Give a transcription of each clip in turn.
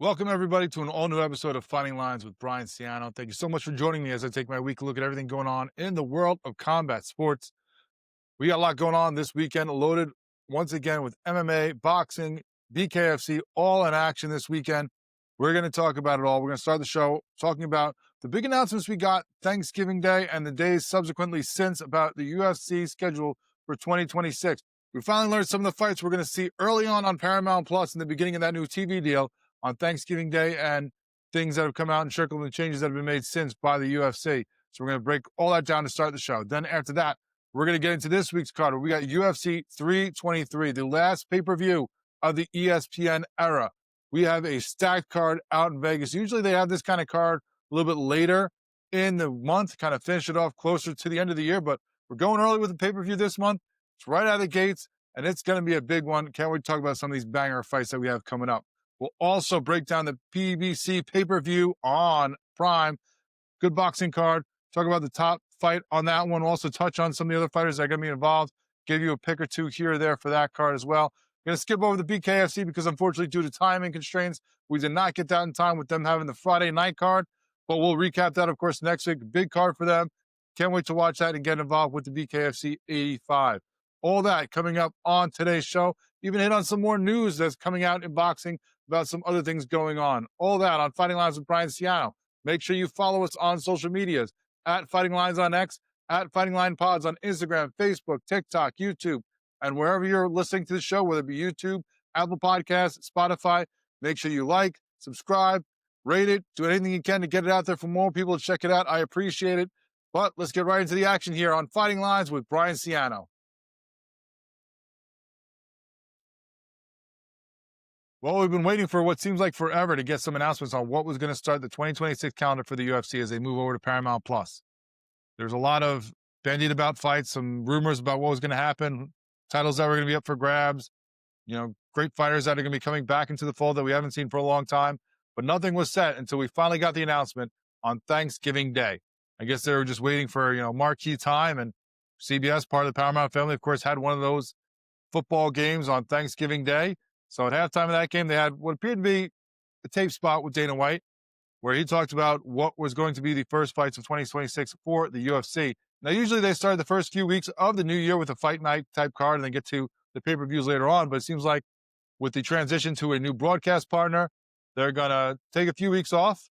Welcome, everybody, to an all-new episode of Fighting Lines with Brian Ciano. Thank you so much for joining me as I take my weekly look at everything going on in the world of combat sports. We got a lot going on this weekend, loaded once again with MMA, boxing, BKFC, all in action this weekend. We're going to talk about it all. We're going to start the show talking about the big announcements we got Thanksgiving Day and the days subsequently since about the UFC schedule for 2026. We finally learned some of the fights we're going to see early on Paramount Plus in the beginning of that new TV deal on Thanksgiving Day and things that have come out and circled and changes that have been made since by the UFC. So we're going to break all that down to start the show. Then after that, we're going to get into this week's card where we got UFC 323, the last pay-per-view of the ESPN era. We have a stacked card out in Vegas. Usually they have this kind of card a little bit later in the month, kind of finish it off closer to the end of the year, but we're going early with the pay-per-view this month. It's right out of the gates, and it's going to be a big one. Can't wait to talk about some of these banger fights that we have coming up. We'll also break down the PBC pay-per-view on Prime. Good boxing card. Talk about the top fight on that one. We'll also touch on some of the other fighters that are going to be involved. Give you a pick or two here or there for that card as well. Going to skip over the BKFC because unfortunately due to timing constraints, we did not get that in time with them having the Friday night card. But we'll recap that, of course, next week. Big card for them. Can't wait to watch that and get involved with the BKFC 85. All that coming up on today's show. Even hit on some more news that's coming out in boxing about some other things going on. All that on Fighting Lines with Brian Ciano. Make sure you follow us on social medias at Fighting Lines on X, at Fighting Line Pods on Instagram, Facebook, TikTok, YouTube, and wherever you're listening to the show, whether it be YouTube, Apple Podcasts, Spotify. Make sure you like, subscribe, rate it, do anything you can to get it out there for more people to check it out. I appreciate it. But let's get right into the action here on Fighting Lines with Brian Ciano. Well, we've been waiting for what seems like forever to get some announcements on what was going to start the 2026 calendar for the UFC as they move over to Paramount Plus. There's a lot of bandied about fights, some rumors about what was going to happen, titles that were going to be up for grabs, great fighters that are going to be coming back into the fold that we haven't seen for a long time. But nothing was set until we finally got the announcement on Thanksgiving Day. I guess they were just waiting for, marquee time, and CBS, part of the Paramount family, of course, had one of those football games on Thanksgiving Day. So at halftime of that game, they had what appeared to be a tape spot with Dana White, where he talked about what was going to be the first fights of 2026 for the UFC. Now, usually they start the first few weeks of the new year with a fight night type card and then get to the pay-per-views later on. But it seems like with the transition to a new broadcast partner, they're going to take a few weeks off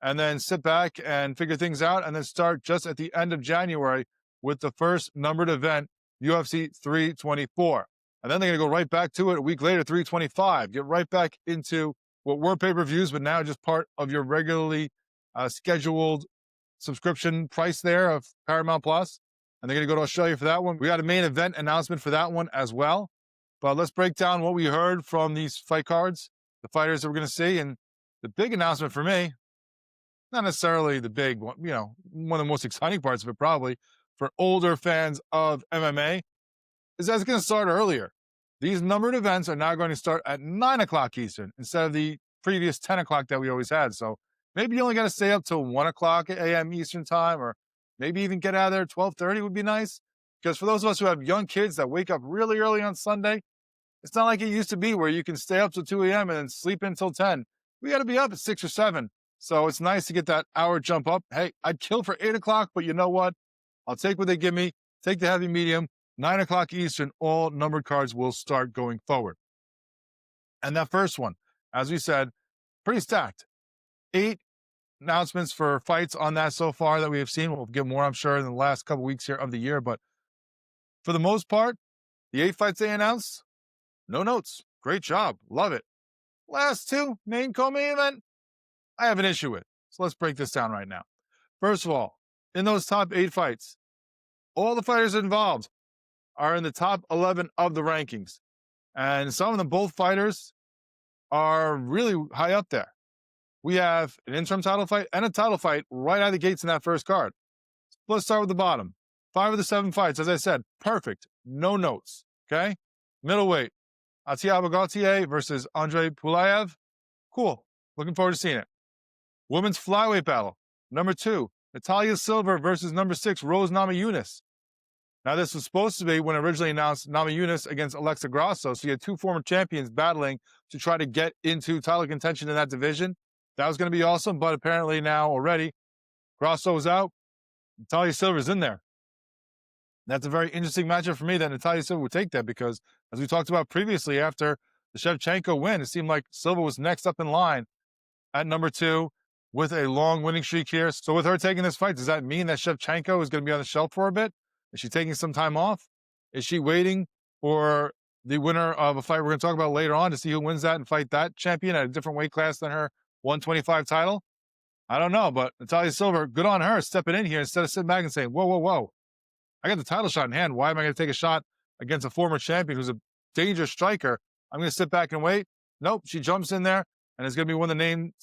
and then sit back and figure things out and then start just at the end of January with the first numbered event, UFC 324. And then they're going to go right back to it a week later, 325. Get right back into what were pay-per-views, but now just part of your regularly scheduled subscription price there of Paramount Plus. And they're going to go to Australia for that one. We got a main event announcement for that one as well. But let's break down what we heard from these fight cards, the fighters that we're going to see. And the big announcement for me, not necessarily the big one, one of the most exciting parts of it probably for older fans of MMA, is that it's going to start earlier. These numbered events are now going to start at 9 o'clock Eastern instead of the previous 10 o'clock that we always had. So maybe you only got to stay up till 1 o'clock a.m. Eastern time, or maybe even get out of there at 12:30 would be nice. Because for those of us who have young kids that wake up really early on Sunday, it's not like it used to be where you can stay up till 2 a.m. and then sleep until 10. We got to be up at 6 or 7. So it's nice to get that hour jump up. Hey, I'd kill for 8 o'clock, but you know what? I'll take what they give me, take the heavy medium. 9 o'clock Eastern, all numbered cards will start going forward. And that first one, as we said, pretty stacked. 8 announcements for fights on that so far that we have seen. We'll get more, I'm sure, in the last couple weeks here of the year. But for the most part, the 8 fights they announced, no notes. Great job. Love it. Last 2, main co-main event, I have an issue with. So let's break this down right now. First of all, in those top 8 fights, all the fighters involved are in the top 11 of the rankings. And some of them, both fighters, are really high up there. We have an interim title fight and a title fight right out of the gates in that first card. Let's start with the bottom. 5 of the 7 fights, as I said, perfect. No notes, okay? Middleweight, Atiaba Gautier versus Andre Pulaev. Cool. Looking forward to seeing it. Women's flyweight battle. Number 2, Natalia Silver versus number 6, Rose Namajunas. Now, this was supposed to be when originally announced Namajunas against Alexa Grasso. So you had two former champions battling to try to get into title contention in that division. That was going to be awesome, but apparently now already Grasso is out. Natalia Silver's in there. That's a very interesting matchup for me that Natalia Silva would take that because, as we talked about previously, after the Shevchenko win, it seemed like Silva was next up in line at number 2 with a long winning streak here. So with her taking this fight, does that mean that Shevchenko is going to be on the shelf for a bit? Is she taking some time off? Is she waiting for the winner of a fight we're going to talk about later on to see who wins that and fight that champion at a different weight class than her 125 title? I don't know, but Natalia Silva, good on her, stepping in here instead of sitting back and saying, whoa, whoa, whoa. I got the title shot in hand. Why am I going to take a shot against a former champion who's a dangerous striker? I'm going to sit back and wait. Nope, she jumps in there and is going to be one of the names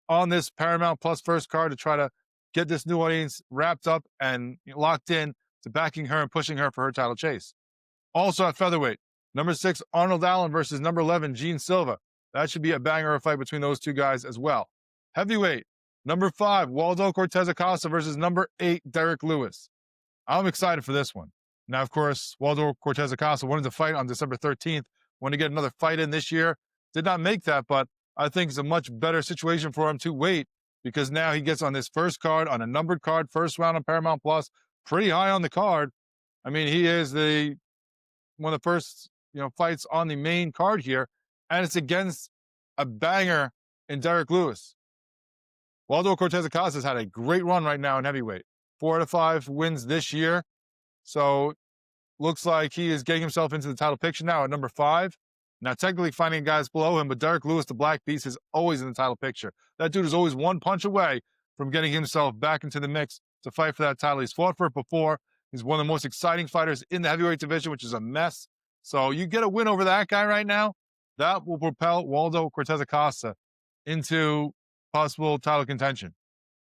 on this Paramount Plus first card to try to get this new audience wrapped up and locked in to backing her and pushing her for her title chase. Also at featherweight, number 6, Arnold Allen versus number 11, Gene Silva. That should be a banger of a fight between those two guys as well. Heavyweight, number 5, Waldo Cortes-Acosta versus number 8, Derrick Lewis. I'm excited for this one. Now, of course, Waldo Cortes-Acosta wanted to fight on December 13th, wanted to get another fight in this year. Did not make that, but I think it's a much better situation for him to wait because now he gets on this first card, on a numbered card, first round on Paramount Plus, pretty high on the card. I mean, he is one of the first fights on the main card here, and it's against a banger in Derrick Lewis. Waldo Cortes-Acosta has had a great run right now in heavyweight. 4 out of 5 wins this year. So looks like he is getting himself into the title picture now at number 5. Now, technically finding guys below him, but Derrick Lewis, the Black Beast, is always in the title picture. That dude is always one punch away from getting himself back into the mix to fight for that title. He's fought for it before. He's one of the most exciting fighters in the heavyweight division, which is a mess. So you get a win over that guy right now, that will propel Waldo Cortes-Acosta into possible title contention.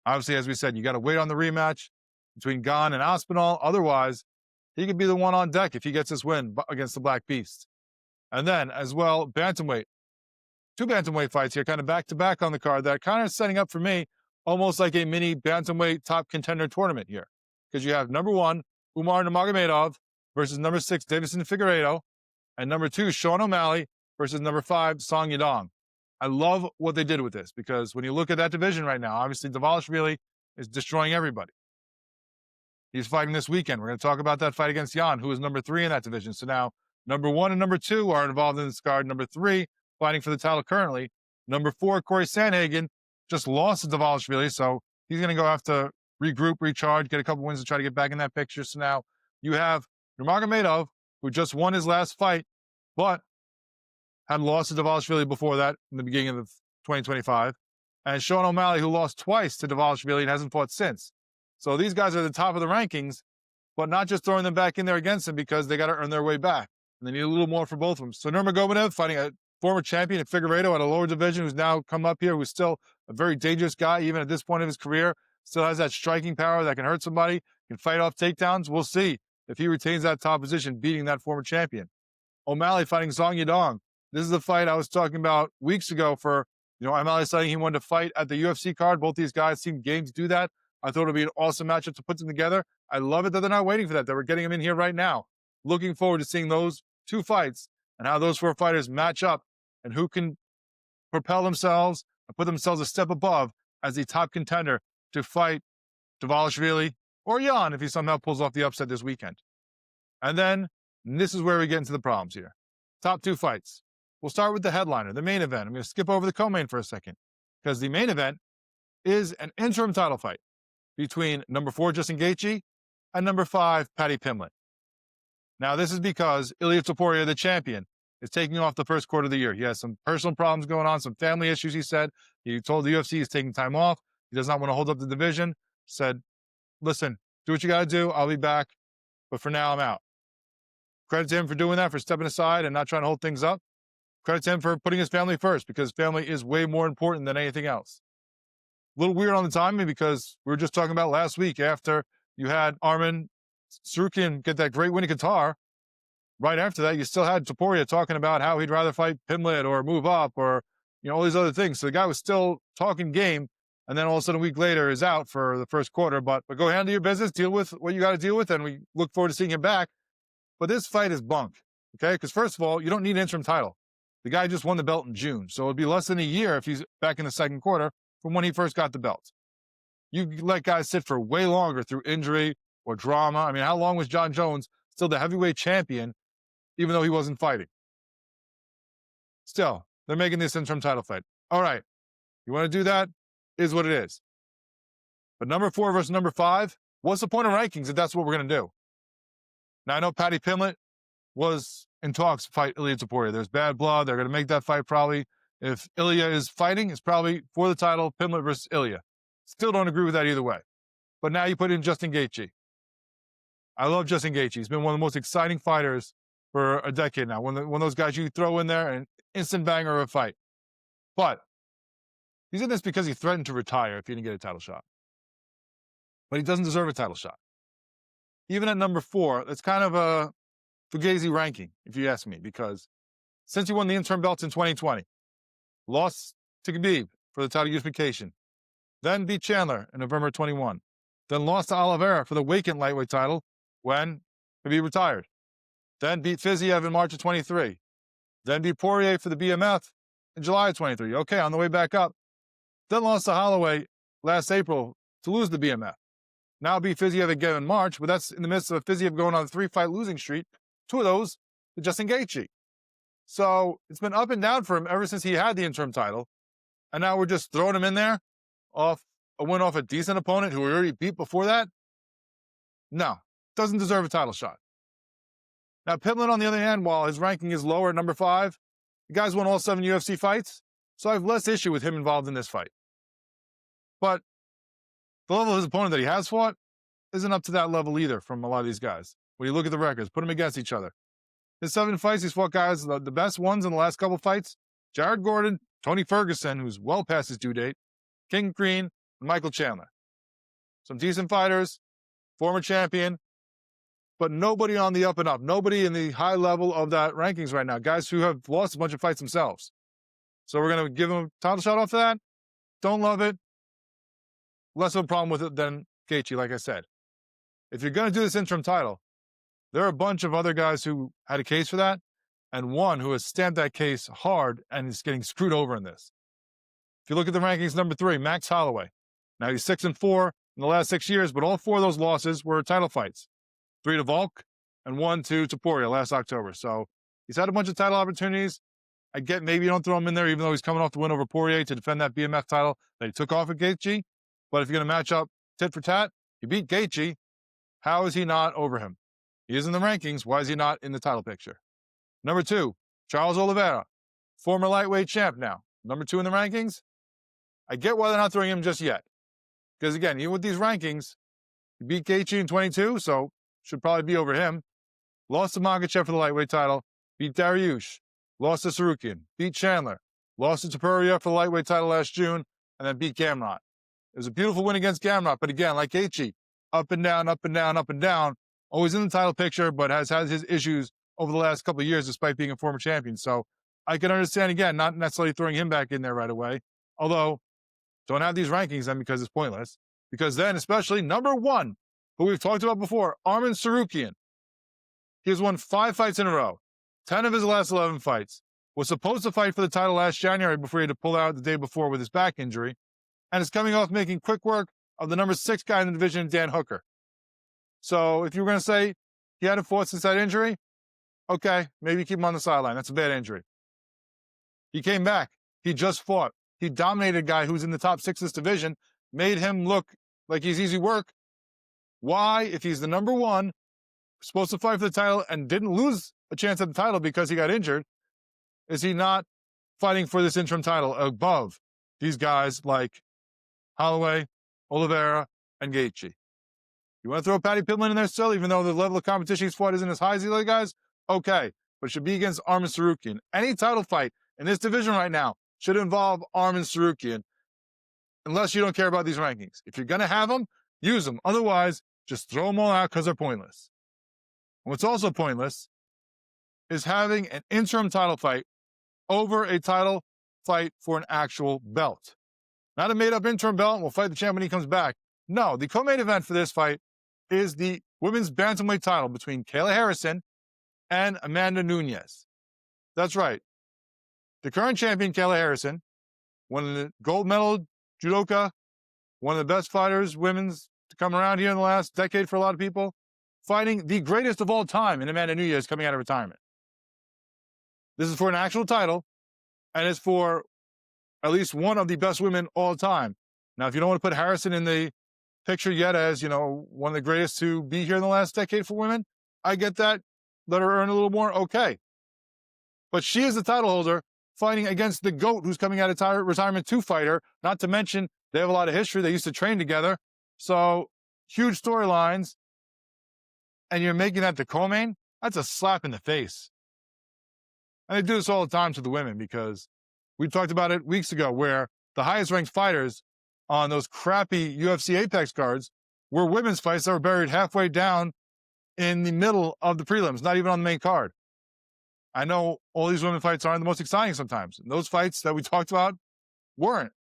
Obviously, as we said, you got to wait on the rematch between Gane and Aspinall. Otherwise, he could be the one on deck if he gets this win against the Black Beast. And then, as well, bantamweight. 2 bantamweight fights here, kind of back-to-back on the card that are kind of setting up for me almost like a mini bantamweight top contender tournament here. Because you have number 1, Umar Nurmagomedov versus number 6, Deiveson Figueiredo, and number 2, Sean O'Malley versus number 5, Song Yadong. I love what they did with this because when you look at that division right now, obviously Dvalishvili is destroying everybody. He's fighting this weekend. We're going to talk about that fight against Jan, who is number 3 in that division. So now number 1 and number 2 are involved in this card. Number 3 fighting for the title currently. Number 4, Corey Sandhagen, just lost to Dvalishvili, so he's going to go have to regroup, recharge, get a couple wins to try to get back in that picture. So now you have Nurmagomedov, who just won his last fight, but had lost to Dvalishvili before that in the beginning of 2025. And Sean O'Malley, who lost twice to Dvalishvili and hasn't fought since. So these guys are at the top of the rankings, but not just throwing them back in there against him because they got to earn their way back. And they need a little more for both of them. So Nurmagomedov fighting a former champion at Figueiredo at a lower division who's now come up here, who's still a very dangerous guy, even at this point of his career, still has that striking power that can hurt somebody, can fight off takedowns. We'll see if he retains that top position, beating that former champion. O'Malley fighting Song Yadong. This is the fight I was talking about weeks ago for, O'Malley saying he wanted to fight at the UFC card. Both these guys seem game to do that. I thought it would be an awesome matchup to put them together. I love it that they're not waiting for that. That we're getting them in here right now. Looking forward to seeing those 2 fights and how those 4 fighters match up and who can propel themselves and put themselves a step above as the top contender to fight Dvalishvili or Jan if he somehow pulls off the upset this weekend. And then this is where we get into the problems here. Top 2 fights. We'll start with the headliner, the main event. I'm going to skip over the co-main for a second because the main event is an interim title fight between number 4, Justin Gaethje, and number 5, Paddy Pimblett. Now, this is because Ilia Topuria, the champion, is taking off the first quarter of the year. He has some personal problems going on, some family issues, he said. He told the UFC he's taking time off. He does not want to hold up the division. Said, listen, do what you got to do. I'll be back. But for now, I'm out. Credit to him for doing that, for stepping aside and not trying to hold things up. Credit to him for putting his family first because family is way more important than anything else. A little weird on the timing because we were just talking about last week after you had Arman Tsarukyan get that great win in Qatar. Right after that, you still had Topuria talking about how he'd rather fight Pimblett or move up or, all these other things. So the guy was still talking game and then all of a sudden a week later is out for the first quarter. But go handle your business, deal with what you got to deal with, and we look forward to seeing him back. But this fight is bunk, okay? Because first of all, you don't need an interim title. The guy just won the belt in June, so it'd be less than a year if he's back in the second quarter from when he first got the belt. You let guys sit for way longer through injury or drama. I mean, how long was John Jones still the heavyweight champion, even though he wasn't fighting? Still, they're making this interim title fight. All right, you want to do that? Is what it is. But number 4 versus number 5, what's the point of rankings if that's what we're going to do? Now, I know Paddy Pimblett was in talks to fight Ilia Topuria. There's bad blood. They're going to make that fight probably. If Ilia is fighting, it's probably for the title, Pimblett versus Ilia. Still don't agree with that either way. But now you put in Justin Gaethje. I love Justin Gaethje. He's been one of the most exciting fighters for a decade now. One of those guys you throw in there and instant banger of a fight. But he's in this because he threatened to retire if he didn't get a title shot. But he doesn't deserve a title shot. Even at number 4, that's kind of a fugazi ranking, if you ask me, because since he won the interim belts in 2020, lost to Khabib for the title unification, then beat Chandler in November 21, then lost to Oliveira for the vacant lightweight title when Khabib retired, then beat Fiziev in March of 23, then beat Poirier for the BMF in July of 23. Okay, on the way back up. Then lost to Holloway last April to lose the BMF. Now beat Fiziev again in March, but that's in the midst of Fiziev going on a 3-fight losing streak. 2 of those to Justin Gaethje. So it's been up and down for him ever since he had the interim title. And now we're just throwing him in there off a win off a decent opponent who we already beat before that. No, doesn't deserve a title shot. Now, Pimblett, on the other hand, while his ranking is lower at number 5, the guy's won all 7 UFC fights, so I have less issue with him involved in this fight. But the level of his opponent that he has fought isn't up to that level either from a lot of these guys. When you look at the records, put them against each other. His 7 fights, he's fought guys, the best ones in the last couple fights, Jared Gordon, Tony Ferguson, who's well past his due date, King Green, and Michael Chandler. Some decent fighters, former champion, but nobody on the up and up. Nobody in the high level of that rankings right now. Guys who have lost a bunch of fights themselves. So we're going to give him a title shot off of that. Don't love it. Less of a problem with it than Gaethje, like I said. If you're going to do this interim title, there are a bunch of other guys who had a case for that, and one who has stamped that case hard and is getting screwed over in this. If you look at the rankings, number 3, Max Holloway. Now he's 6-4 in the last 6 years, but all 4 of those losses were title fights. 3 to Volk and 1 to Topuria last October. So he's had a bunch of title opportunities. I get maybe you don't throw him in there, even though he's coming off the win over Poirier to defend that BMF title that he took off at Gaethje. But if you're going to match up tit for tat, you beat Gaethje. How is he not over him? He is in the rankings. Why is he not in the title picture? Number 2, Charles Oliveira, former lightweight champ now. Number 2 in the rankings. I get why they're not throwing him just yet. Because again, even with these rankings, he beat Gaethje in 22, so should probably be over him. Lost to Makhachev for the lightweight title. Beat Dariush. Lost to Sarukian. Beat Chandler. Lost to Topuria for the lightweight title last June. And then beat Gamrot. It was a beautiful win against Gamrot. But again, like Gaethje, up and down, up and down, up and down. Always in the title picture, but has had his issues over the last couple of years despite being a former champion. So I can understand, again, not necessarily throwing him back in there right away. Although, don't have these rankings then because it's pointless. Because then, especially number 1, who we've talked about before, Arman Sarukian. He has won 5 fights in a row, 10 of his last 11 fights. Was supposed to fight for the title last January before he had to pull out the day before with his back injury. And is coming off making quick work of the number 6 guy in the division, Dan Hooker. So if you were going to say he hadn't fought since that injury, okay, maybe keep him on the sideline. That's a bad injury. He came back. He just fought. He dominated a guy who's in the top 6 of this division, made him look like he's easy work. Why, if he's the number 1, supposed to fight for the title and didn't lose a chance at the title because he got injured, is he not fighting for this interim title above these guys like Holloway, Oliveira, and Gaethje? You want to throw Paddy Pimblett in there still, even though the level of competition he's fought isn't as high as the other guys? Okay, but it should be against Arman Sarukian. Any title fight in this division right now should involve Arman Sarukian, unless you don't care about these rankings. If you're going to have them, use them. Otherwise, just throw them all out because they're pointless. And what's also pointless is having an interim title fight over a title fight for an actual belt. Not a made-up interim belt, and we'll fight the champ when he comes back. No, the co-main event for this fight is the women's bantamweight title between Kayla Harrison and Amanda Nunes. That's right. The current champion, Kayla Harrison, one of the gold medal judoka, one of the best fighters, women's, to come around here in the last decade for a lot of people, fighting the greatest of all time in Amanda Nunes coming out of retirement. This is for an actual title, and it's for at least one of the best women all time. Now, if you don't want to put Harrison in the picture yet as, one of the greatest to be here in the last decade for women, I get that. Let her earn a little more, okay. But she is the title holder fighting against the GOAT who's coming out of retirement to fight her. Not to mention, they have a lot of history. They used to train together. So, huge storylines. And you're making that the co-main? That's a slap in the face. And they do this all the time to the women because we talked about it weeks ago where the highest ranked fighters on those crappy UFC Apex cards were women's fights that were buried halfway down in the middle of the prelims, not even on the main card. I know all these women fights aren't the most exciting sometimes. And those fights that we talked about weren't.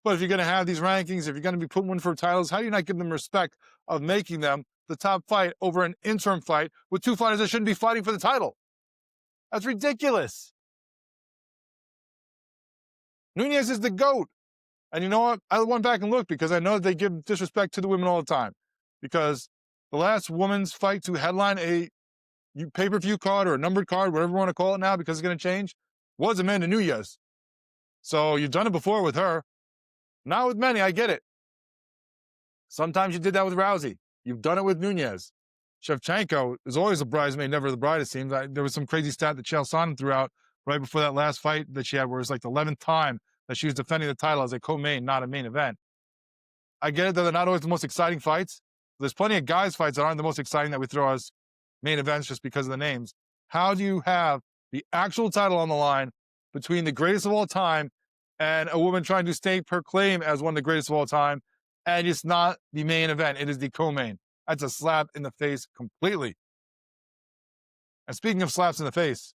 But if you're going to have these rankings, if you're going to be putting one for titles, how do you not give them respect of making them the top fight over an interim fight with two fighters that shouldn't be fighting for the title? That's ridiculous. Nunes is the GOAT. And you know what? I went back and looked because I know they give disrespect to the women all the time. Because the last woman's fight to headline a pay-per-view card or a numbered card, whatever you want to call it now because it's going to change, was Amanda Nunes. So you've done it before with her. Not with many, I get it. Sometimes you did that with Rousey. You've done it with Nunes. Shevchenko is always a bridesmaid, never the bride, it seems. There was some crazy stat that Chael Sonnen threw out right before that last fight that she had where it was like the 11th time that she was defending the title as a co-main, not a main event. I get it that they're not always the most exciting fights. There's plenty of guys' fights that aren't the most exciting that we throw as main events just because of the names. How do you have the actual title on the line between the greatest of all time and a woman trying to stake her claim as one of the greatest of all time, and it's not the main event, it is the co-main? That's a slap in the face completely. And speaking of slaps in the face,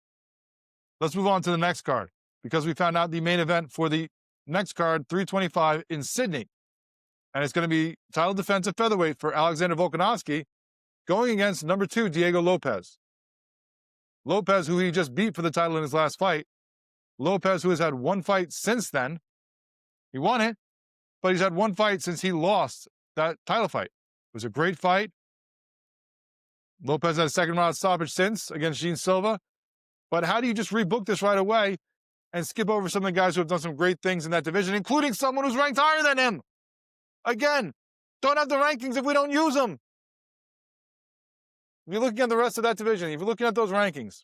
let's move on to the next card, because we found out the main event for the next card, 325 in Sydney. And it's going to be title defense at featherweight for Alexander Volkanovski going against number 2, Diego Lopez. Lopez, who he just beat for the title in his last fight. Lopez, who has had one fight since then. He won it, but he's had one fight since he lost that title fight. It was a great fight. Lopez had a second round stoppage since against Gene Silva. But how do you just rebook this right away and skip over some of the guys who have done some great things in that division, including someone who's ranked higher than him? Again, don't have the rankings if we don't use them. If you're looking at the rest of that division, if you're looking at those rankings,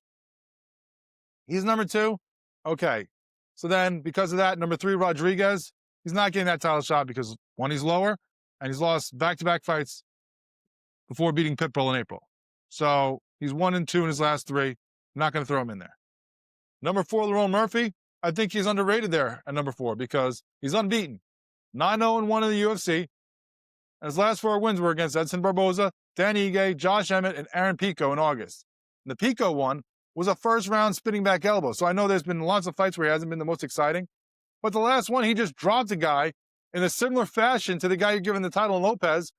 he's number 2. Okay. So then, because of that, number 3, Rodriguez, he's not getting that title shot because, 1, he's lower, and he's lost back-to-back fights before beating Pitbull in April. So he's 1 and 2 in his last 3. I'm not going to throw him in there. Number 4, Lerone Murphy, I think he's underrated there at number 4 because he's unbeaten. 9-0-1 in the UFC. And his last 4 wins were against Edson Barboza, Dan Ige, Josh Emmett, and Aaron Pico in August. And the Pico one was a first-round spinning back elbow. So I know there's been lots of fights where he hasn't been the most exciting. But the last one, he just dropped a guy in a similar fashion to the guy you're giving the title, Lopez.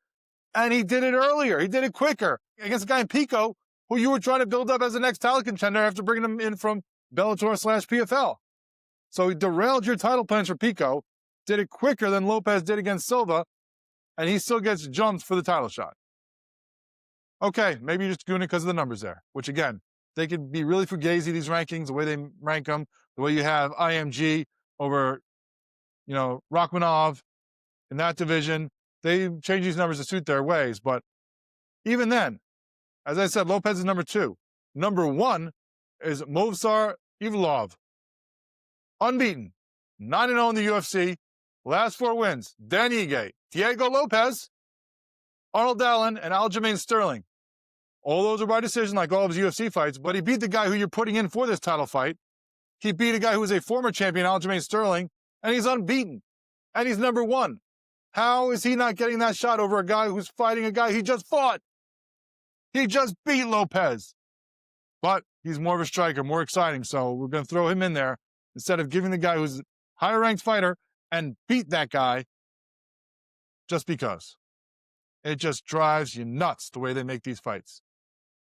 And he did it earlier. He did it quicker against a guy in Pico who you were trying to build up as the next title contender after bringing him in from Bellator/PFL. So he derailed your title plans for Pico, did it quicker than Lopez did against Silva, and he still gets jumped for the title shot. Okay, maybe you're just doing it because of the numbers there, which again, they could be really fugazi, these rankings, the way they rank them, the way you have IMG over, Rachmanov in that division. They change these numbers to suit their ways, but even then, as I said, Lopez is number 2. Number 1 is Movsar Evloev. Unbeaten. 9-0 in the UFC. Last 4 wins. Dan Ige, Diego Lopez, Arnold Allen, and Aljamain Sterling. All those are by decision like all of his UFC fights, but he beat the guy who you're putting in for this title fight. He beat a guy who was a former champion, Aljamain Sterling, and he's unbeaten. And he's number 1. How is he not getting that shot over a guy who's fighting a guy he just fought? He just beat Lopez. But he's more of a striker, more exciting, so we're going to throw him in there instead of giving the guy who's a higher-ranked fighter and beat that guy just because. It just drives you nuts the way they make these fights.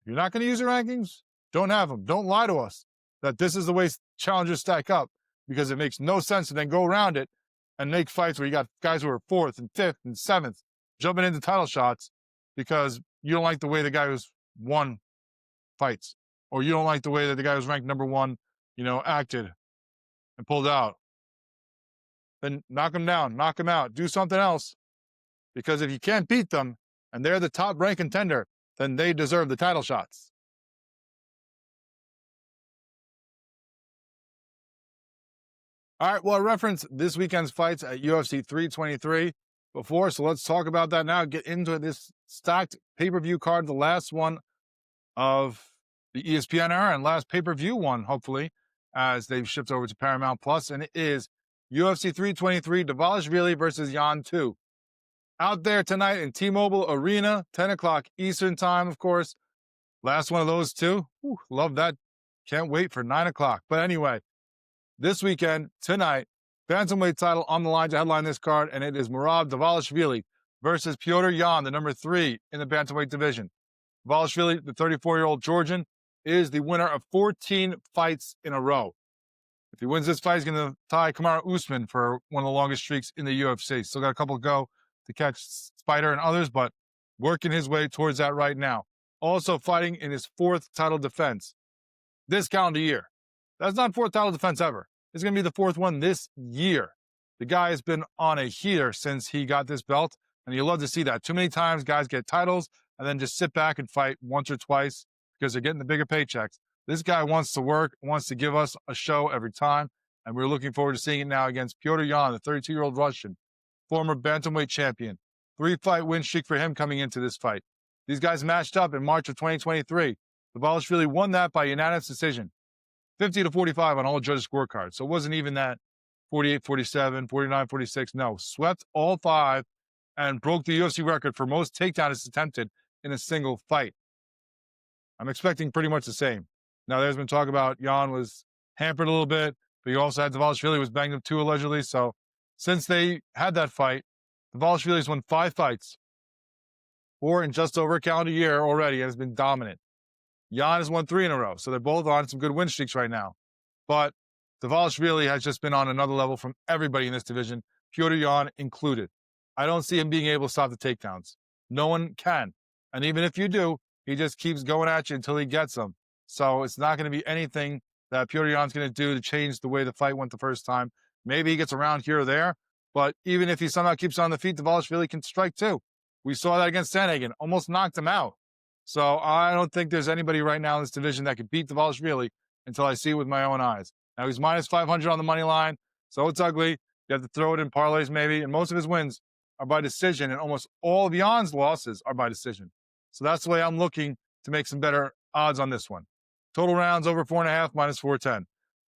If you're not going to use your rankings, don't have them. Don't lie to us that this is the way challengers stack up, because it makes no sense to then go around it and make fights where you got guys who are 4th and 5th and 7th jumping into title shots because you don't like the way the guy who's won fights, or you don't like the way that the guy who's ranked number 1, acted and pulled out. Then knock them down, knock them out, do something else. Because if you can't beat them and they're the top ranked contender, then they deserve the title shots. All right, well, I referenced this weekend's fights at UFC 323 before, so let's talk about that now. Get into this stacked pay-per-view card, the last one of the ESPN era and last pay-per-view one, hopefully, as they've shipped over to Paramount Plus, and it is UFC 323, Dvalishvili versus Jan 2. Out there tonight in T-Mobile Arena, 10 o'clock Eastern time, of course. Last one of those two. Whew, love that. Can't wait for 9 o'clock. But anyway, this weekend, tonight, Bantamweight title on the line to headline this card, and it is Merab Dvalishvili versus Petr Yan, the number 3 in the Bantamweight division. Dvalishvili, the 34-year-old Georgian, is the winner of 14 fights in a row. If he wins this fight, he's going to tie Kamaru Usman for one of the longest streaks in the UFC. Still got a couple to go to catch Spider and others, but working his way towards that right now. Also fighting in his 4th title defense this calendar year. That's not 4th title defense ever. It's going to be the 4th one this year. The guy has been on a heater since he got this belt, and you love to see that. Too many times guys get titles and then just sit back and fight once or twice because they're getting the bigger paychecks. This guy wants to work, wants to give us a show every time, and we're looking forward to seeing it now against Petr Yan, the 32-year-old Russian, former bantamweight champion. 3-fight win streak for him coming into this fight. These guys matched up in March of 2023. Dvalishvili won that by unanimous decision, 50-45 on all judges' scorecards. So it wasn't even that 48-47, 49-46. No, swept all 5 and broke the UFC record for most takedowns attempted in a single fight. I'm expecting pretty much the same. Now, there's been talk about Yan was hampered a little bit, but you also had Dvalishvili was banged up too, allegedly. So since they had that fight, Dvalishvili's won 5 fights, 4 in just over a calendar year already, and has been dominant. Yan has won 3 in a row, so they're both on some good win streaks right now. But Dvalishvili has just been on another level from everybody in this division, Petr Yan included. I don't see him being able to stop the takedowns. No one can. And even if you do, he just keeps going at you until he gets them. So it's not going to be anything that Petr Yan's going to do to change the way the fight went the first time. Maybe he gets around here or there, but even if he somehow keeps on the feet, Dvalishvili can strike too. We saw that against Sandhagen, almost knocked him out. So I don't think there's anybody right now in this division that could beat Dvalishvili until I see it with my own eyes. Now he's minus 500 on the money line, so it's ugly. You have to throw it in parlays maybe, and most of his wins are by decision, and almost all of Jan's losses are by decision. So that's the way I'm looking to make some better odds on this one. Total rounds over 4.5, minus 410.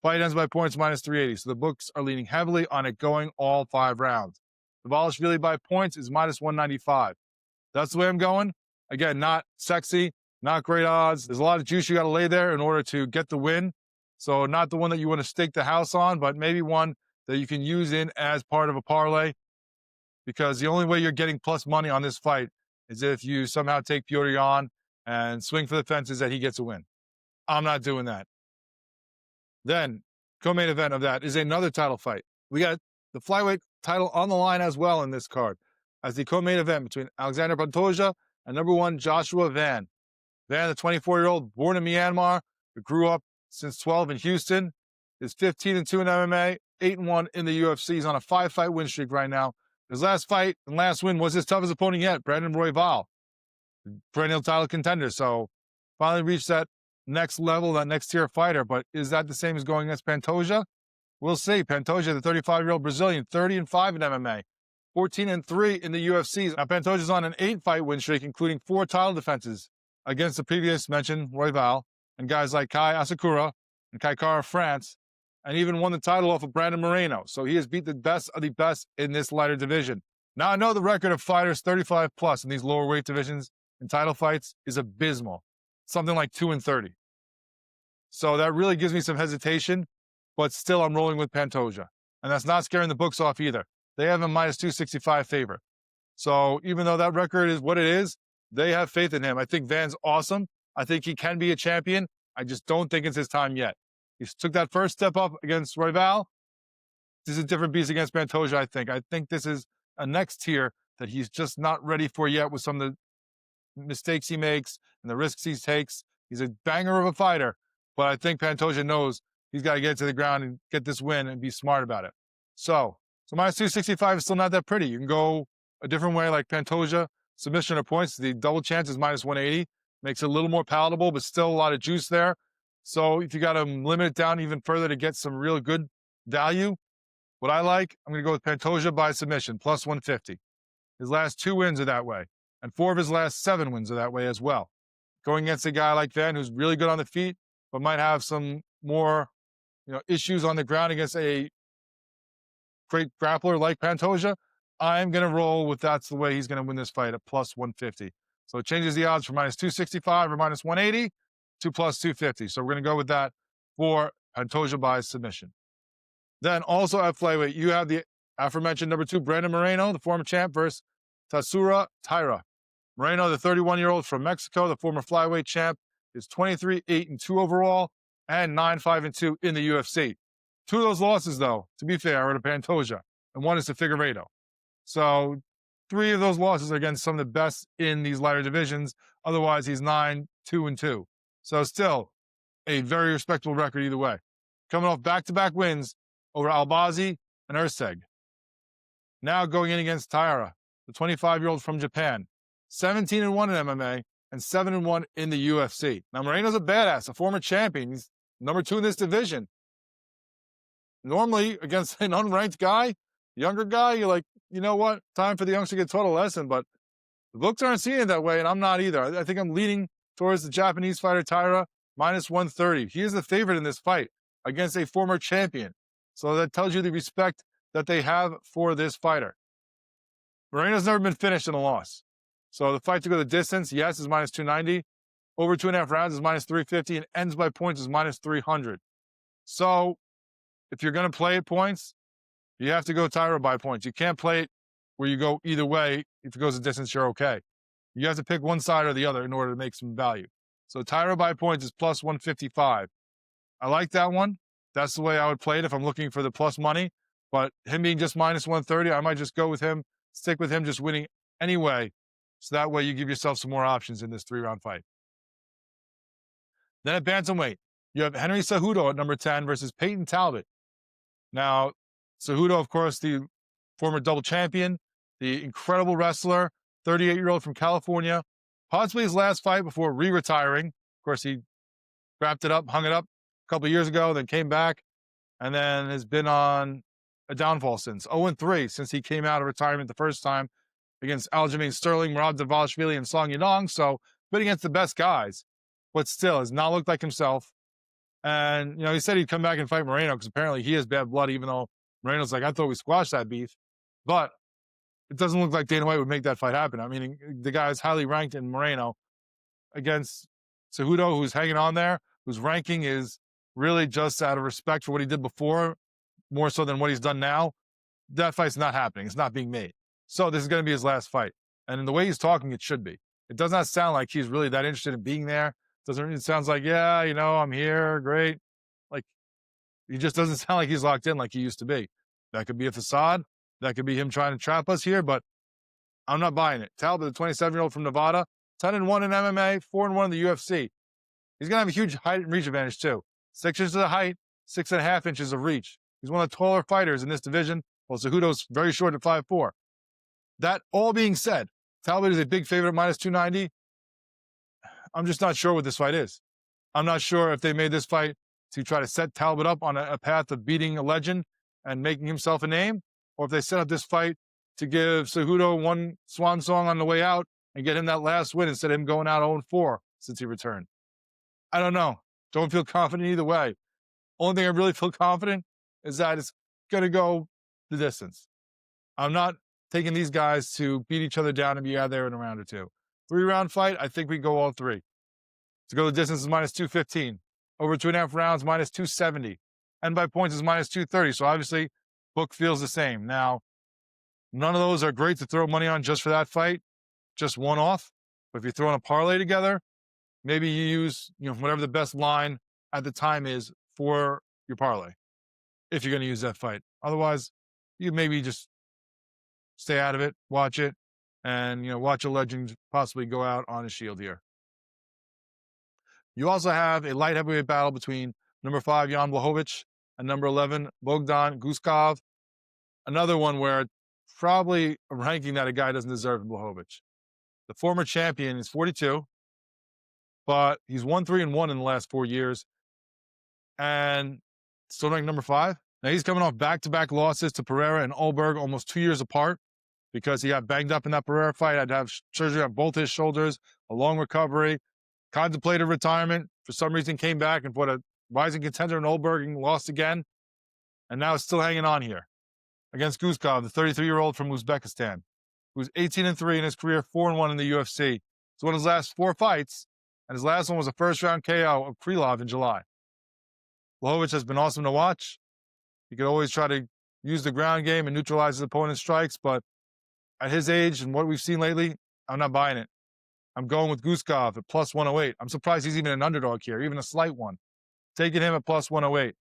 Fight ends by points, minus 380. So the books are leaning heavily on it going all 5 rounds. Dvalishvili by points is minus 195. That's the way I'm going. Again, not sexy, not great odds. There's a lot of juice you got to lay there in order to get the win. So not the one that you want to stake the house on, but maybe one that you can use in as part of a parlay. Because the only way you're getting plus money on this fight is if you somehow take Petr Yan and swing for the fences that he gets a win. I'm not doing that. Then, co-main event of that is another title fight. We got the flyweight title on the line as well in this card as the co-main event between Alexander Pantoja and number 1 Joshua Van. Van, the 24-year-old, born in Myanmar, who grew up since 12 in Houston, is 15-2 in MMA, 8-1 in the UFC. He's on a 5-fight win streak right now. His last fight and last win was his toughest opponent yet, Brandon Royval, perennial title contender. So finally reached that next level, that next tier fighter. But is that the same as going against Pantoja? We'll see. Pantoja, the 35-year-old Brazilian, 30-5 in MMA, 14-3 in the UFC. Now Pantoja's on an 8-fight win streak, including 4 title defenses against the previous mentioned Royval and guys like Kai Asakura and Kai Kara France, and even won the title off of Brandon Moreno. So he has beat the best of the best in this lighter division. Now, I know the record of fighters 35 plus in these lower weight divisions in title fights is abysmal, something like 2-30. So that really gives me some hesitation, but still I'm rolling with Pantoja. And that's not scaring the books off either. They have a minus 265 favorite. So even though that record is what it is, they have faith in him. I think Van's awesome. I think he can be a champion. I just don't think it's his time yet. He took that first step up against Royval. This is a different beast against Pantoja, I think. I think this is a next tier that he's just not ready for yet with some of the mistakes he makes and the risks he takes. He's a banger of a fighter, but I think Pantoja knows he's got to get to the ground and get this win and be smart about it. So minus 265 is still not that pretty. You can go a different way like Pantoja, submission or points. The double chance is minus 180. Makes it a little more palatable, but still a lot of juice there. So if you got to limit it down even further to get some real good value, what I like, I'm going to go with Pantoja by submission, plus 150. His last 2 wins are that way, and 4 of his last 7 wins are that way as well. Going against a guy like Van, who's really good on the feet, but might have some more, issues on the ground against a great grappler like Pantoja, I'm going to roll with that's the way he's going to win this fight at plus 150. So it changes the odds from minus 265 or minus 180 to plus 250. So we're going to go with that for Pantoja by submission. Then also at flyweight, you have the aforementioned number 2, Brandon Moreno, the former champ, versus Tatsuro Taira. Moreno, the 31-year-old from Mexico, the former flyweight champ, is 23-8-2 overall and 9-5-2 in the UFC. 2 of those losses, though, to be fair, are to Pantoja, and 1 is to Figueiredo. So 3 of those losses are against some of the best in these lighter divisions. Otherwise, he's 9-2-2. So still a very respectable record either way. Coming off back-to-back wins over Albazi and Erceg. Now going in against Taira, the 25-year-old from Japan. 17-1 in MMA and 7-1 in the UFC. Now, Moreno's a badass, a former champion. He's number 2 in this division. Normally, against an unranked guy, younger guy, you're like, you know what? Time for the youngster to get taught a lesson, but the books aren't seeing it that way, and I'm not either. I think I'm leaning towards the Japanese fighter Taira, minus 130. He is the favorite in this fight against a former champion. So that tells you the respect that they have for this fighter. Moreno's never been finished in a loss. So the fight to go the distance, yes, is minus 290. Over 2.5 rounds is minus 350, and ends by points is minus 300. So if you're going to play at points, you have to go Taira by points. You can't play it where you go either way. If it goes the distance, you're okay. You have to pick one side or the other in order to make some value. So Taira by points is plus 155. I like that one. That's the way I would play it if I'm looking for the plus money. But him being just minus 130, I might just go with him, stick with him just winning anyway. So that way you give yourself some more options in this 3-round fight. Then at bantamweight, you have Henry Cejudo at number 10 versus Peyton Talbot. Now, Cejudo, of course, the former double champion, the incredible wrestler, 38-year-old from California, possibly his last fight before re-retiring. Of course, he wrapped it up, hung it up a couple of years ago, then came back, and then has been on a downfall since. 0-3 since he came out of retirement the first time against Aljamain Sterling, Rob Dvalishvili, and Song Yadong. So, been against the best guys, but still has not looked like himself. And, he said he'd come back and fight Moreno because apparently he has bad blood, even though Moreno's like, I thought we squashed that beef. But it doesn't look like Dana White would make that fight happen. I mean, the guy is highly ranked in Moreno against Cejudo, who's hanging on there, whose ranking is really just out of respect for what he did before, more so than what he's done now. That fight's not happening. It's not being made. So this is going to be his last fight. And in the way he's talking, it should be. It does not sound like he's really that interested in being there. It sounds like, yeah, I'm here, great. Like, he just doesn't sound like he's locked in like he used to be. That could be a facade. That could be him trying to trap us here, but I'm not buying it. Talbot, the 27-year-old from Nevada, 10-1 in MMA, 4-1 in the UFC. He's going to have a huge height and reach advantage, too. 6 inches of height, 6.5 inches of reach. He's one of the taller fighters in this division, while Cejudo's very short at 5'4". That all being said, Talbot is a big favorite at minus 290. I'm just not sure what this fight is. I'm not sure if they made this fight to try to set Talbot up on a path of beating a legend and making himself a name, or if they set up this fight to give Cejudo one swan song on the way out and get him that last win instead of him going out 0-4 since he returned. I don't know. Don't feel confident either way. Only thing I really feel confident is that it's going to go the distance. I'm not taking these guys to beat each other down and be out there in a round or two. 3-round fight, I think we go all 3. To go the distance is minus 215. Over 2.5 rounds, minus 270. And by points is minus 230. So obviously, Book feels the same. Now, none of those are great to throw money on just for that fight, just one off. But if you're throwing a parlay together, maybe you use, whatever the best line at the time is for your parlay, if you're going to use that fight. Otherwise, you maybe just stay out of it, watch it, and, watch a legend possibly go out on a shield here. You also have a light heavyweight battle between number 5, Jan Blachowicz, and number 11, Bogdan Guskov. Another one where probably a ranking that a guy doesn't deserve in Blachowicz. The former champion is 42, but he's 1-3-1 in the last 4 years, and still ranked number 5. Now he's coming off back-to-back losses to Pereira and Olberg almost 2 years apart because he got banged up in that Pereira fight. Had to have surgery on both his shoulders, a long recovery, contemplated retirement. For some reason, came back and put a rising contender in Olberg and lost again, and now it's still hanging on here against Guskov, the 33-year-old from Uzbekistan, who's 18-3 in his career, 4-1 in the UFC. He's won his last 4 fights, and his last one was a first-round KO of Krylov in July. Blachowicz has been awesome to watch. He could always try to use the ground game and neutralize his opponent's strikes, but at his age and what we've seen lately, I'm not buying it. I'm going with Guskov at plus 108. I'm surprised he's even an underdog here, even a slight one. Taking him at plus 108.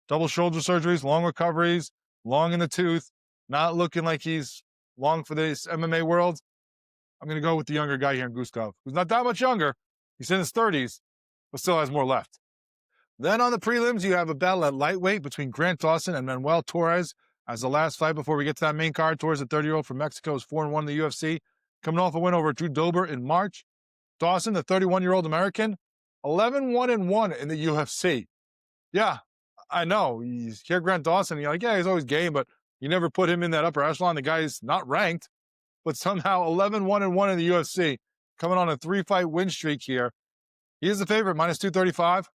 Double shoulder surgeries, long recoveries, long in the tooth, not looking like he's long for this MMA world. I'm going to go with the younger guy here in Guskov, who's not that much younger. He's in his 30s, but still has more left. Then on the prelims, you have a battle at lightweight between Grant Dawson and Manuel Torres as the last fight before we get to that main card. Torres, the 30-year-old from Mexico, is 4-1 in the UFC, coming off a win over Drew Dober in March. Dawson, the 31-year-old American, 11-1-1 in the UFC. Yeah, I know. You hear Grant Dawson, you're like, yeah, he's always game, but you never put him in that upper echelon. The guy's not ranked, but somehow 11-1-1 in the UFC, coming on a 3-fight win streak here. He is the favorite, minus 235.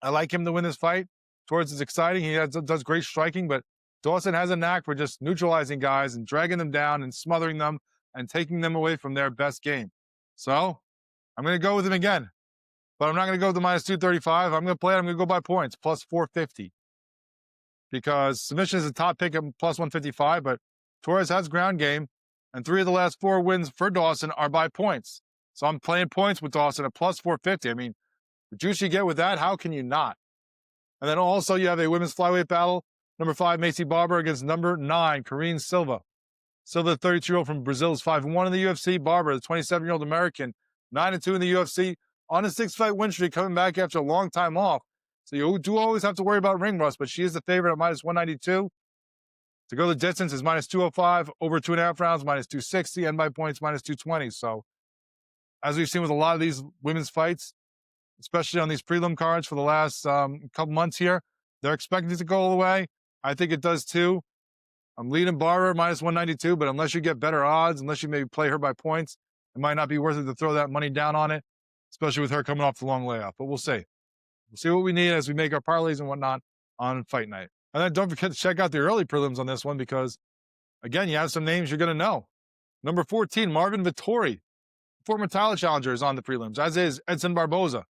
I like him to win this fight. Torres is exciting. He does great striking, but Dawson has a knack for just neutralizing guys and dragging them down and smothering them and taking them away from their best game. So I'm going to go with him again, but I'm not going to go with the minus 235. I'm going to play it. I'm going to go by points, plus 450, because submission is a top pick at plus 155, but Torres has ground game, and 3 of the last 4 wins for Dawson are by points. So I'm playing points with Dawson at plus 450. I mean, the juice you get with that, how can you not? And then also you have a women's flyweight battle. Number 5, Macy Barber against number 9, Karine Silva. Silva, the 32-year-old from Brazil, is 5-1 in the UFC. Barber, the 27-year-old American, 9-2 in the UFC, on a 6-fight win streak, coming back after a long time off. So you do always have to worry about ring rust, but she is the favorite at minus 192. To go the distance is minus 205, over 2.5 rounds, minus 260, and by points, minus 220. So as we've seen with a lot of these women's fights, especially on these prelim cards for the last couple months here, they're expecting it to go all the way. I think it does too. I'm leading Barber minus 192, but unless you get better odds, unless you maybe play her by points, it might not be worth it to throw that money down on it, especially with her coming off the long layoff. But we'll see. We'll see what we need as we make our parlays and whatnot on fight night. And then don't forget to check out the early prelims on this one because, again, you have some names you're going to know. Number 14, Marvin Vettori, former title challenger, is on the prelims, as is Edson Barboza.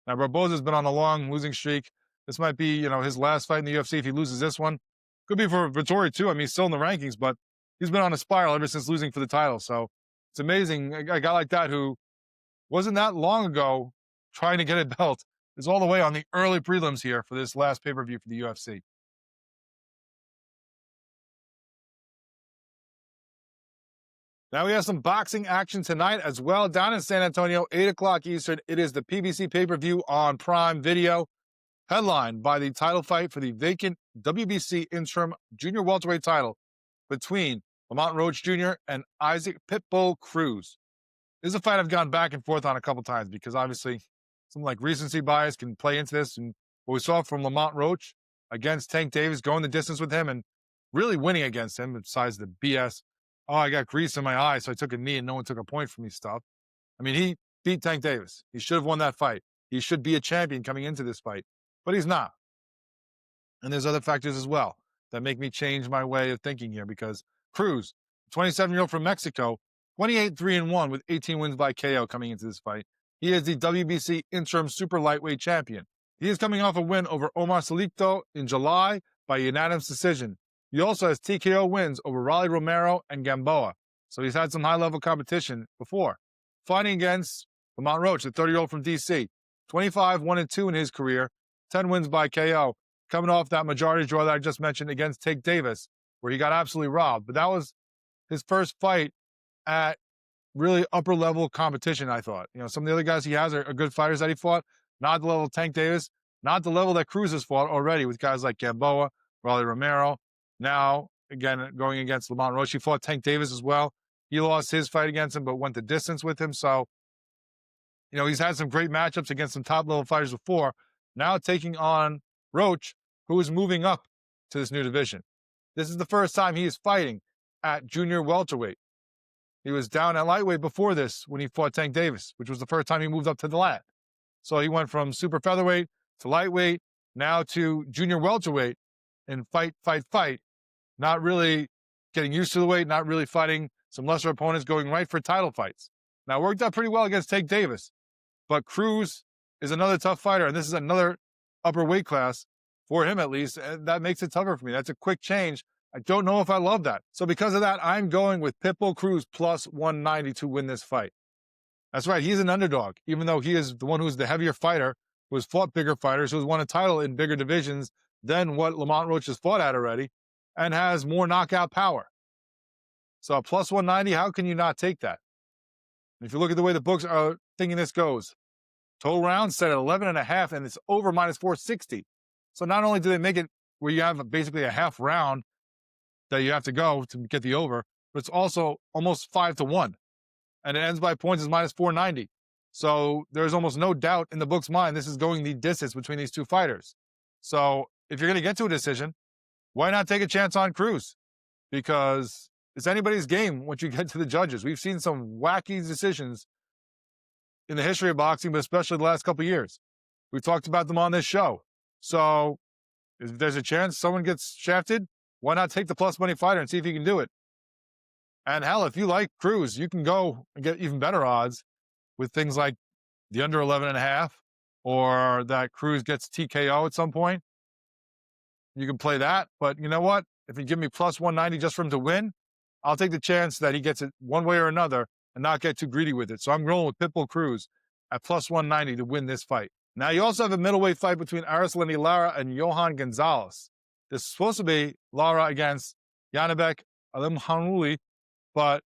Now, Barboza's been on a long losing streak. This might be, his last fight in the UFC if he loses this one. Could be for Vettori, too. I mean, he's still in the rankings, but he's been on a spiral ever since losing for the title. So it's amazing. A guy like that who wasn't that long ago trying to get a belt is all the way on the early prelims here for this last pay-per-view for the UFC. Now we have some boxing action tonight as well. Down in San Antonio, 8 o'clock Eastern, it is the PBC pay-per-view on Prime Video, headlined by the title fight for the vacant WBC Interim Junior Welterweight title between Lamont Roach Jr. and Isaac Pitbull Cruz. This is a fight I've gone back and forth on a couple times because obviously something like recency bias can play into this. And what we saw from Lamont Roach against Tank Davis, going the distance with him and really winning against him, besides the BS, oh, I got grease in my eye, so I took a knee and no one took a point from me stuff. I mean, he beat Tank Davis. He should have won that fight. He should be a champion coming into this fight, but he's not. And there's other factors as well that make me change my way of thinking here because Cruz, 27-year-old from Mexico, 28-3-1 with 18 wins by KO coming into this fight. He is the WBC Interim Super Lightweight Champion. He is coming off a win over Omar Salito in July by unanimous decision. He also has TKO wins over Rolly Romero and Gamboa. So he's had some high-level competition before. Fighting against Lamont Roach, the 30-year-old from DC. 25, 1-2 in his career. 10 wins by KO. Coming off that majority draw that I just mentioned against Tank Davis, where he got absolutely robbed. But that was his first fight at really upper-level competition, I thought. You know, some of the other guys he has are good fighters that he fought. Not the level of Tank Davis. Not the level that Cruz has fought already with guys like Gamboa, Rolly Romero. Now, again, going against Lamont Roach. He fought Tank Davis as well. He lost his fight against him, but went the distance with him. So, you know, he's had some great matchups against some top-level fighters before. Now taking on Roach, who is moving up to this new division. This is the first time he is fighting at junior welterweight. He was down at lightweight before this when he fought Tank Davis, which was the first time he moved up to the lat. So he went from super featherweight to lightweight, now to junior welterweight, and fight, not really getting used to the weight, not really fighting some lesser opponents, going right for title fights. Now, it worked out pretty well against Tank Davis, but Cruz is another tough fighter, and this is another upper weight class for him, at least, and that makes it tougher for me. That's a quick change. I don't know if I love that. So because of that, I'm going with Pitbull Cruz plus 190 to win this fight. That's right, he's an underdog, even though he is the one who's the heavier fighter, who has fought bigger fighters, who has won a title in bigger divisions than what Lamont Roach has fought at already, and has more knockout power. So plus 190, how can you not take that? If you look at the way the books are thinking this goes, total rounds set at 11.5, and it's over minus 460. So not only do they make it where you have basically a half round that you have to go to get the over, but it's also almost 5-1. And it ends by points as minus 490. So there's almost no doubt in the book's mind this is going the distance between these two fighters. So if you're going to get to a decision, why not take a chance on Cruz? Because it's anybody's game once you get to the judges. We've seen some wacky decisions in the history of boxing, but especially the last couple of years. We've talked about them on this show. So if there's a chance someone gets shafted, why not take the plus money fighter and see if you can do it? And hell, if you like Cruz, you can go and get even better odds with things like the under 11.5 or that Cruz gets TKO at some point. You can play that. But you know what? If you give me plus 190 just for him to win, I'll take the chance that he gets it one way or another and not get too greedy with it. So I'm rolling with Pitbull Cruz at plus 190 to win this fight. Now, you also have a middleweight fight between Arislani Lara and Johan Gonzalez. This is supposed to be Lara against Yanibek Alimhanuli, but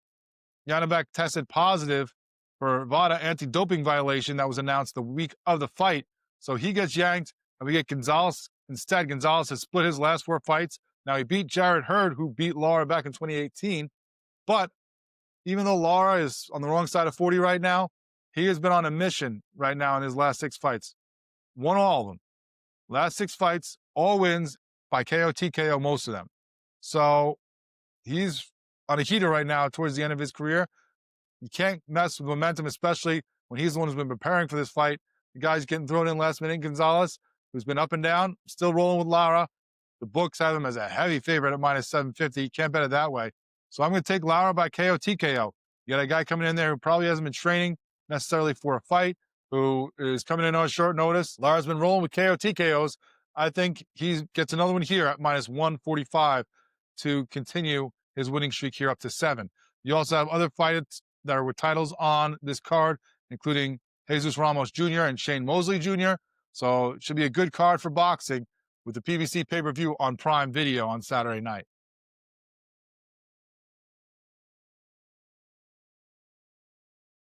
Yanibek tested positive for VADA anti-doping violation that was announced the week of the fight. So he gets yanked, and we get Gonzalez. Instead, Gonzalez has split his last 4 fights. Now, he beat Jarrett Hurd, who beat Lara back in 2018. But even though Lara is on the wrong side of 40 right now, he has been on a mission right now in his last 6 fights. Won all of them. Last 6 fights, all wins by KO, TKO, most of them. So he's on a heater right now towards the end of his career. You can't mess with momentum, especially when he's the one who's been preparing for this fight. The guy's getting thrown in last minute. Gonzalez, who's been up and down, still rolling with Lara. The books have him as a heavy favorite at minus 750. You can't bet it that way. So I'm going to take Lara by KO, TKO. You got a guy coming in there who probably hasn't been training necessarily for a fight, who is coming in on short notice. Lara's been rolling with KO, TKOs. I think he gets another one here at minus 145 to continue his winning streak here up to 7. You also have other fights that are with titles on this card, including Jesus Ramos Jr. and Shane Mosley Jr. So it should be a good card for boxing with the PBC pay-per-view on Prime Video on Saturday night.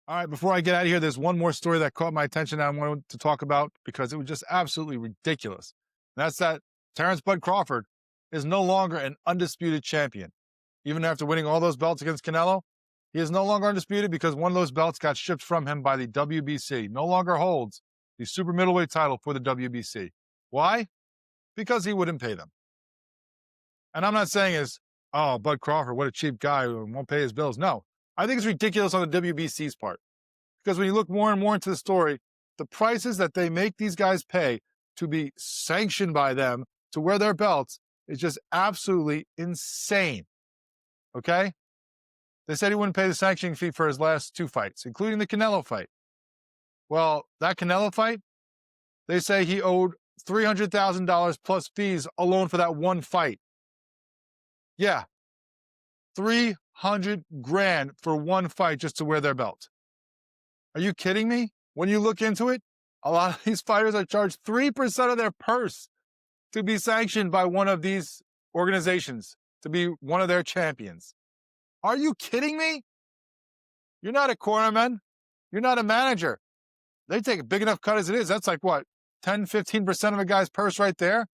All right, before I get out of here, there's one more story that caught my attention that I wanted to talk about because it was just absolutely ridiculous. And that's that Terrence Bud Crawford is no longer an undisputed champion. Even after winning all those belts against Canelo, he is no longer undisputed because one of those belts got shipped from him by the WBC. No longer holds the super middleweight title for the WBC. Why? Because he wouldn't pay them. And I'm not saying oh, Bud Crawford, what a cheap guy who won't pay his bills. No, I think it's ridiculous on the WBC's part. Because when you look more and more into the story, the prices that they make these guys pay to be sanctioned by them to wear their belts is just absolutely insane. Okay? They said he wouldn't pay the sanctioning fee for his last 2 fights, including the Canelo fight. Well, that Canelo fight, they say he owed $300,000 plus fees alone for that one fight. Yeah, 300 grand for one fight just to wear their belt. Are you kidding me? When you look into it, a lot of these fighters are charged 3% of their purse to be sanctioned by one of these organizations, to be one of their champions. Are you kidding me? You're not a cornerman. You're not a manager. They take a big enough cut as it is. That's like what, 10, 15% of a guy's purse right there?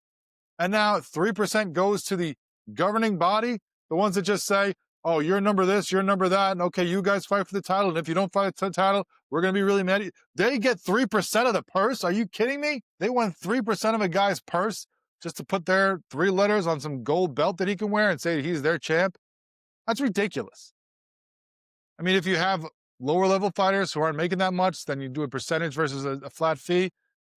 And now 3% goes to the governing body, the ones that just say, oh, you're number this, you're number that, and okay, you guys fight for the title, and if you don't fight for the title, we're going to be really mad at you. They get 3% of the purse? Are you kidding me? They want 3% of a guy's purse just to put their 3 letters on some gold belt that he can wear and say he's their champ? That's ridiculous. I mean, if you have lower level fighters who aren't making that much, then you do a percentage versus a flat fee.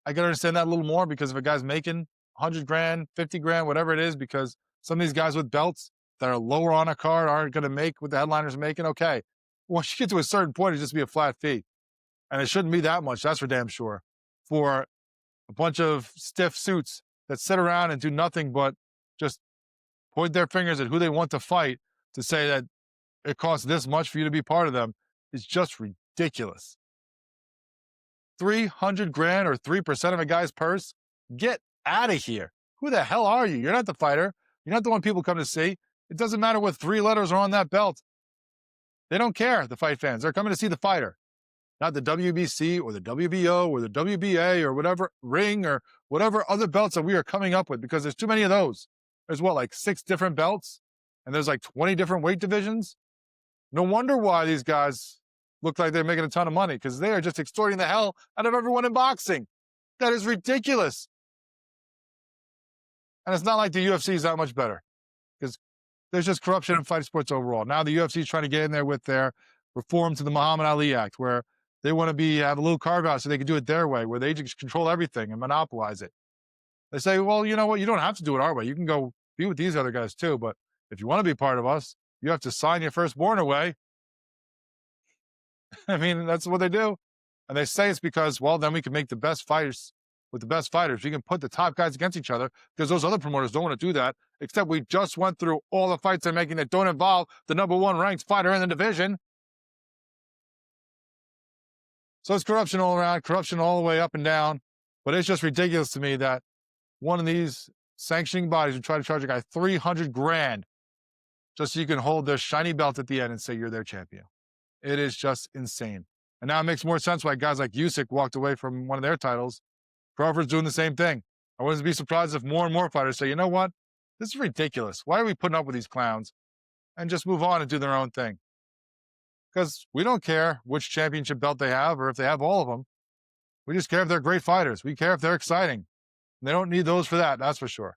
I can understand that a little more, because if a guy's making 100 grand, 50 grand, whatever it is, because some of these guys with belts that are lower on a card aren't going to make what the headliners are making, okay. Once you get to a certain point, it just be a flat fee. And it shouldn't be that much, that's for damn sure, for a bunch of stiff suits that sit around and do nothing but just point their fingers at who they want to fight to say that it costs this much for you to be part of them. Is just ridiculous. 300 grand or 3% of a guy's purse? Get out of here. Who the hell are you? You're not the fighter. You're not the one people come to see. It doesn't matter what 3 letters are on that belt. They don't care, the fight fans. They're coming to see the fighter, not the WBC or the WBO or the WBA or whatever ring or whatever other belts that we are coming up with, because there's too many of those. There's what, like 6 different belts? And there's like 20 different weight divisions? No wonder why these guys look like they're making a ton of money, because they are just extorting the hell out of everyone in boxing. That is ridiculous. And it's not like the UFC is that much better, because there's just corruption in fight sports overall. Now the UFC is trying to get in there with their reform to the Muhammad Ali Act, where they want to have a little carve out so they can do it their way, where they just control everything and monopolize it. They say, well, you know what? You don't have to do it our way. You can go be with these other guys too. But if you want to be part of us, you have to sign your firstborn away. I mean, that's what they do. And they say it's because, well, then we can make the best fighters with the best fighters. We can put the top guys against each other, because those other promoters don't want to do that. Except we just went through all the fights they're making that don't involve the #1 ranked fighter in the division. So it's corruption all around, corruption all the way up and down. But it's just ridiculous to me that one of these sanctioning bodies would try to charge a guy 300 grand just so you can hold their shiny belt at the end and say you're their champion. It is just insane. And now it makes more sense why guys like Usyk walked away from one of their titles. Crawford's doing the same thing. I wouldn't be surprised if more and more fighters say, you know what? This is ridiculous. Why are we putting up with these clowns? And just move on and do their own thing. Because we don't care which championship belt they have or if they have all of them. We just care if they're great fighters. We care if they're exciting. And they don't need those for that, that's for sure.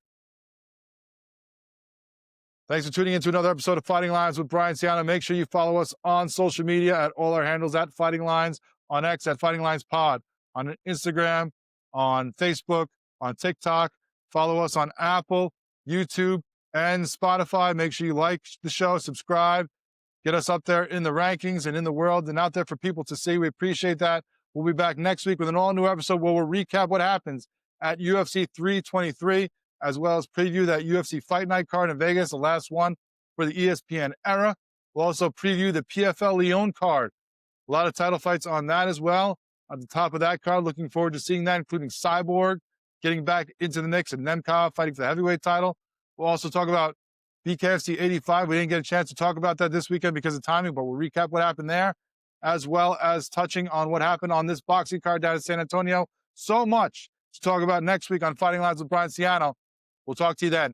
Thanks for tuning in to another episode of Fighting Lines with Brian Ciano. Make sure you follow us on social media at all our handles at Fighting Lines, on X at Fighting Lines Pod, on Instagram, on Facebook, on TikTok. Follow us on Apple, YouTube, and Spotify. Make sure you like the show, subscribe, get us up there in the rankings and in the world and out there for people to see. We appreciate that. We'll be back next week with an all-new episode where we'll recap what happens at UFC 323, as well as preview that UFC Fight Night card in Vegas, the last one for the ESPN era. We'll also preview the PFL Lyon card. A lot of title fights on that as well. On the top of that card, looking forward to seeing that, including Cyborg getting back into the mix and Nemkov fighting for the heavyweight title. We'll also talk about BKFC 85. We didn't get a chance to talk about that this weekend because of timing, but we'll recap what happened there, as well as touching on what happened on this boxing card down in San Antonio. So much to talk about next week on Fighting Lines with Brian Ciano. We'll talk to you then.